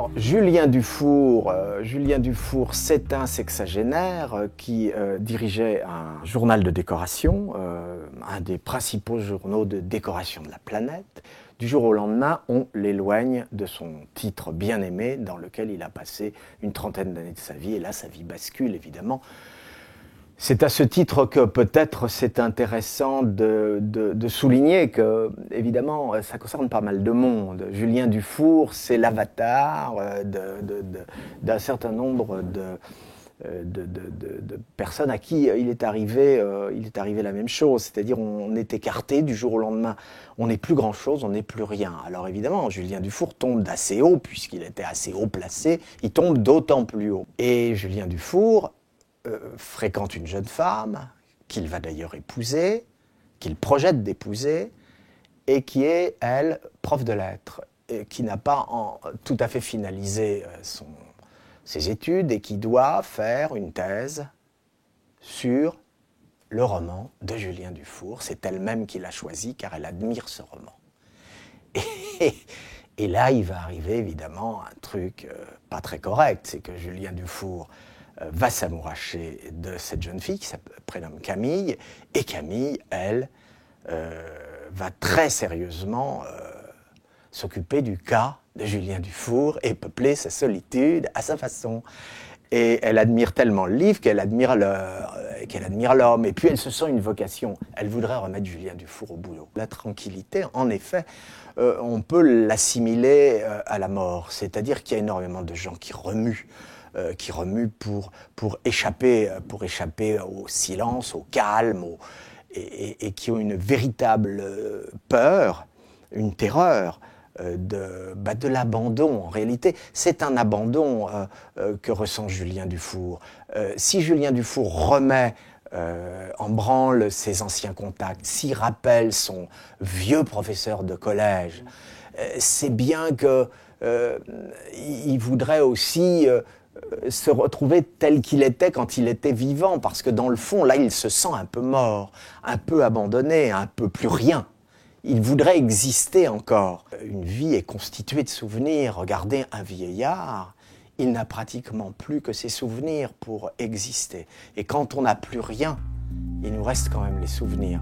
Alors, Julien Dufour, c'est un sexagénaire qui dirigeait un journal de décoration, un des principaux journaux de décoration de la planète. Du jour au lendemain, on l'éloigne de son titre bien-aimé dans lequel il a passé une trentaine d'années de sa vie. Et là, sa vie bascule, évidemment. C'est à ce titre que peut-être c'est intéressant de souligner que, évidemment, ça concerne pas mal de monde. Julien Dufour, c'est l'avatar d'un certain nombre de personnes à qui il est arrivé la même chose. C'est-à-dire on est écarté du jour au lendemain. On n'est plus grand-chose, on n'est plus rien. Alors évidemment, Julien Dufour tombe d'assez haut, puisqu'il était assez haut placé, il tombe d'autant plus haut. Et Julien Dufour fréquente une jeune femme, qu'il va d'ailleurs épouser, qu'il projette d'épouser, et qui est, elle, prof de lettres, et qui n'a pas tout à fait finalisé ses études et qui doit faire une thèse sur le roman de Julien Dufour. C'est elle-même qui l'a choisi car elle admire ce roman. Et là, il va arriver évidemment un truc pas très correct, c'est que Julien Dufour va s'amouracher de cette jeune fille qui se prénomme Camille, et Camille, elle, va très sérieusement s'occuper du cas de Julien Dufour et peupler sa solitude à sa façon. Et elle admire tellement le livre qu'elle admire l'homme. Et puis elle se sent une vocation. Elle voudrait remettre Julien Dufour au boulot. La tranquillité, en effet, on peut l'assimiler à la mort. C'est-à-dire qu'il y a énormément de gens qui remuent pour échapper au silence, au calme, et qui ont une véritable peur, une terreur de l'abandon. En réalité, c'est un abandon que ressent Julien Dufour. Si Julien Dufour remet en branle ses anciens contacts, s'il rappelle son vieux professeur de collège, c'est bien qu'il voudrait aussi se retrouver tel qu'il était quand il était vivant, parce que dans le fond, là, il se sent un peu mort, un peu abandonné, un peu plus rien. Il voudrait exister encore. Une vie est constituée de souvenirs. Regardez un vieillard, il n'a pratiquement plus que ses souvenirs pour exister. Et quand on n'a plus rien, il nous reste quand même les souvenirs.